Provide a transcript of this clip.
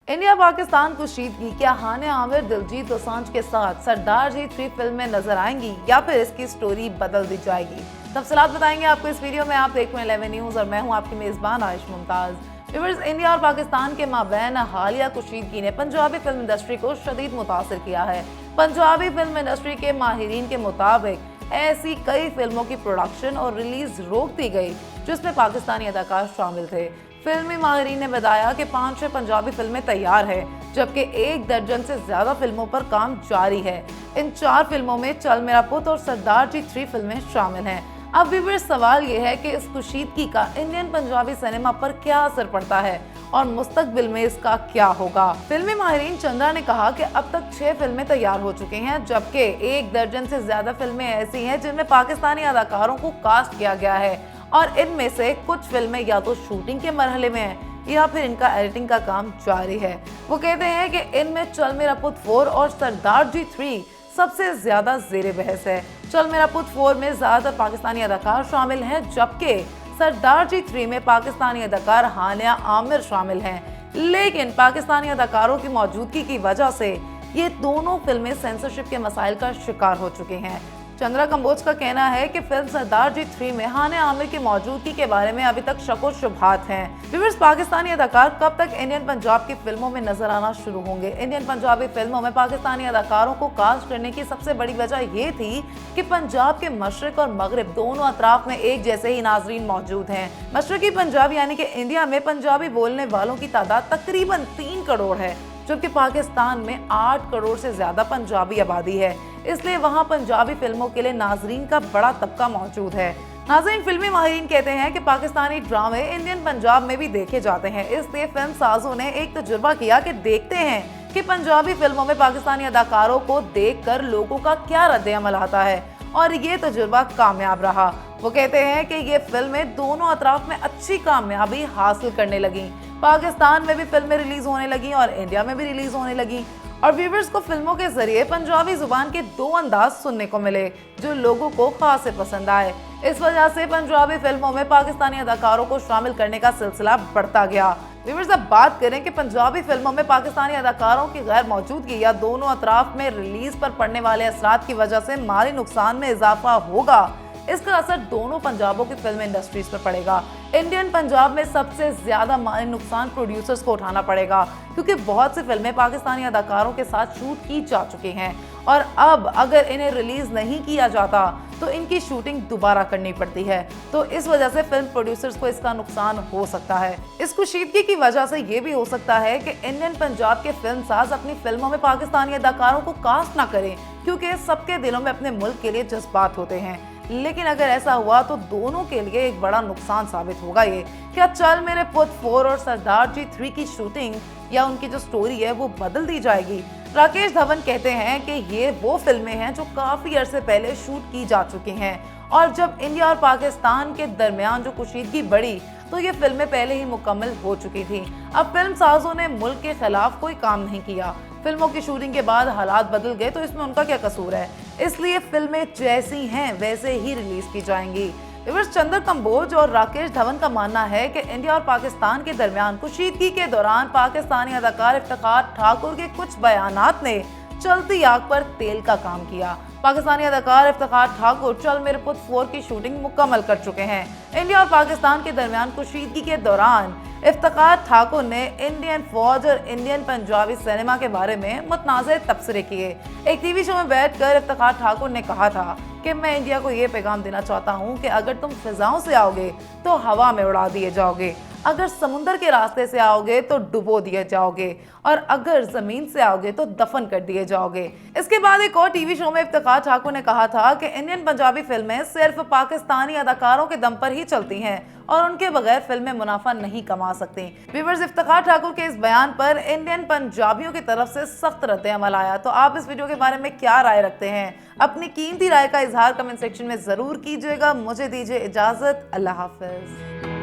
India Pakistan कुशीदगी क्या हानिया आमिर दिलजीत दोसांझ के साथ सरदार जी 3 फिल्म में नजर आएंगी या फिर इसकी स्टोरी बदल दी जाएगी? तफसीलात बताएंगे आपको इस वीडियो में। आप देख रहे हैं 11 न्यूज और मैं हूं आपकी मेजबान आयश मुमताज। व्यूअर्स, इंडिया और पाकिस्तान के माबैन हालिया कुशीदगी ने पंजाबी फिल्म इंडस्ट्री को शदीद मुतासिर किया है। पंजाबी फिल्म इंडस्ट्री के माहिरीन के मुताबिक ऐसी कई फिल्मों की प्रोडक्शन और रिलीज रोक दी गई जिसमें पाकिस्तानी अदाकार शामिल थे। फिल्मी माहिरीन ने बताया कि 5-6 पंजाबी फिल्में तैयार है, जबकि 1 दर्जन से ज्यादा फिल्मों पर काम जारी है। इन 4 फिल्मों में चल मेरा पुत और सरदार जी 3 फिल्में शामिल हैं। अब व्यूअर्स, सवाल ये है कि इस कुशीदगी का इंडियन पंजाबी सिनेमा पर क्या असर पड़ता है और मुस्तकबिल में इसका क्या होगा। फिल्मी माहिरीन चंद्रा ने कहा कि अब तक 6 फिल्में तैयार हो चुकी हैं, जबकि 1 दर्जन से ज्यादा फिल्में ऐसी हैं जिनमें पाकिस्तानी अदाकारों को कास्ट किया गया है और इनमें से कुछ फिल्में या तो शूटिंग के मरहले में हैं या फिर इनका एडिटिंग का काम जारी है। वो कहते हैं कि इनमें चल मेरा पुत 4 और सरदार जी 3 सबसे ज्यादा जेरे बहस है। चल मेरा पुत 4 में ज्यादातर पाकिस्तानी अदाकार शामिल हैं, जबकि सरदार जी 3 में पाकिस्तानी अदाकार हानिया आमिर शामिल हैं। लेकिन पाकिस्तानी अदाकारों की मौजूदगी की वजह से ये दोनों फिल्में सेंसरशिप के मसाइल का शिकार हो चुके हैं। चंद्रा कंबोज का कहना है कि फिल्म सरदार जी 3 में हानिया आमिर की मौजूदगी के बारे में अभी तक शक और शुबहात हैं। व्यूअर्स, पाकिस्तानी अदाकार कब तक इंडियन पंजाब की फिल्मों में नजर आना शुरू होंगे? इंडियन पंजाबी फिल्मों में पाकिस्तानी अदाकारों को कास्ट करने की सबसे बड़ी वजह ये थी कि पंजाब के मशरिक और मगरिब दोनों अतराफ में एक जैसे ही नाजरीन मौजूद हैं। मशरकी पंजाब यानी कि इंडिया में पंजाबी बोलने वालों की तादाद तकरीबन 3 करोड़ है, जबकि पाकिस्तान में 8 करोड़ से ज्यादा पंजाबी आबादी है। इसलिए वहां पंजाबी फिल्मों के लिए नाजरीन का बड़ा तबका मौजूद है। नाज़रीन, फिल्मी माहिरीन कहते हैं कि पाकिस्तानी ड्रामे इंडियन पंजाब में भी देखे जाते हैं। इसलिए फिल्म साजों ने एक तजुर्बा किया कि देखते हैं कि पंजाबी फिल्मों में पाकिस्तानी अदाकारों को देखकर लोगों का क्या रद्द-ए-अमल आता है, और ये तजुर्बा कामयाब रहा। वो कहते हैं कि ये फिल्में दोनों अतराफ में अच्छी कामयाबी हासिल करने लगी। पाकिस्तान में भी फिल्में रिलीज होने लगी और इंडिया में भी रिलीज होने लगी, और व्यूअर्स को फिल्मों के जरिए पंजाबी जुबान के 2 अंदाज सुनने को मिले जो लोगों को खास पसंद आए। इस वजह से पंजाबी फिल्मों में पाकिस्तानी अदाकारों को शामिल करने का सिलसिला बढ़ता गया। व्यूअर्स, अब बात करें कि पंजाबी फिल्मों में पाकिस्तानी अदाकारों की गैर मौजूदगी या दोनों अतराफ में रिलीज पर पड़ने वाले असरात की वजह से माली नुकसान में इजाफा होगा, इसका असर दोनों पंजाबों की फिल्म इंडस्ट्रीज पर पड़ेगा। इंडियन पंजाब में सबसे ज्यादा माली नुकसान प्रोड्यूसर्स को उठाना पड़ेगा, क्योंकि बहुत सी फिल्में पाकिस्तानी अदाकारों के साथ शूट की जा चुकी हैं और अब अगर इन्हें रिलीज नहीं किया जाता तो इनकी शूटिंग दोबारा करनी पड़ती है। तो इस वजह से फिल्म प्रोड्यूसर्स को इसका नुकसान हो सकता है। इस कुशीदगी की वजह से ये भी हो सकता है कि इंडियन पंजाब के फिल्मसाज अपनी फिल्मों में पाकिस्तानी अदाकारों को कास्ट ना करें, क्योंकि सबके दिलों में अपने मुल्क के लिए जज्बात होते हैं। लेकिन अगर ऐसा हुआ तो दोनों के लिए एक बड़ा नुकसान साबित होगा। ये क्या चल मेरे पुत 4 और सरदार जी 3 की शूटिंग या उनकी जो स्टोरी है वो बदल दी जाएगी? राकेश धवन कहते हैं कि ये वो फिल्में हैं जो काफी अरसे पहले शूट की जा चुकी हैं, और जब इंडिया और पाकिस्तान के दरमियान जो कुशीदगी बढ़ी तो ये फिल्में पहले ही मुकम्मल हो चुकी थी। अब फिल्म साजों ने मुल्क के खिलाफ कोई काम नहीं किया। फिल्मों की शूटिंग के बाद हालात बदल गए तो इसमें उनका क्या कसूर है? इसलिए फिल्में जैसी हैं वैसे ही रिलीज की जाएंगी। चंद्र कंबोज और राकेश धवन का मानना है कि इंडिया और पाकिस्तान के दरमियान कुशीदगी के दौरान पाकिस्तानी अदाकार इफ्तिखार ठाकुर के कुछ बयानात ने चलती आग पर तेल का काम किया। पाकिस्तानी अदाकार इफ्तिखार ठाकुर चल मेरे पुत 4 की शूटिंग मुकम्मल कर चुके हैं। इंडिया और पाकिस्तान के दरमियान कुशीदगी के दौरान इफ्तिखार ठाकुर ने इंडियन फौज और इंडियन पंजाबी सिनेमा के बारे में मुतनाज़िर तबसरे किए। एक टीवी शो में बैठकर इफ्तिखार ठाकुर ने कहा था कि मैं इंडिया को ये पैगाम देना चाहता हूँ कि अगर तुम फिजाओं से आओगे तो हवा में उड़ा दिए जाओगे, अगर समुंदर के रास्ते से आओगे तो डुबो दिए जाओगे, और अगर जमीन से आओगे तो दफन कर दिए जाओगे। इसके बाद एक और टीवी शो में इफ्तिखार ठाकुर ने कहा था कि इंडियन पंजाबी फिल्में सिर्फ पाकिस्तानी अदाकारों के दम पर ही चलती हैं और उनके बगैर फिल्में मुनाफा नहीं कमा सकती। व्यूअर्स, इफ्तिखार ठाकुर के इस बयान पर इंडियन पंजाबियों की तरफ से सख्त रद्द-ए-अमल आया। तो आप इस वीडियो के बारे में क्या राय रखते हैं? अपनी कीमती राय का इजहार कमेंट सेक्शन में जरूर कीजिएगा। मुझे दीजिए इजाजत। अल्लाह हाफिज।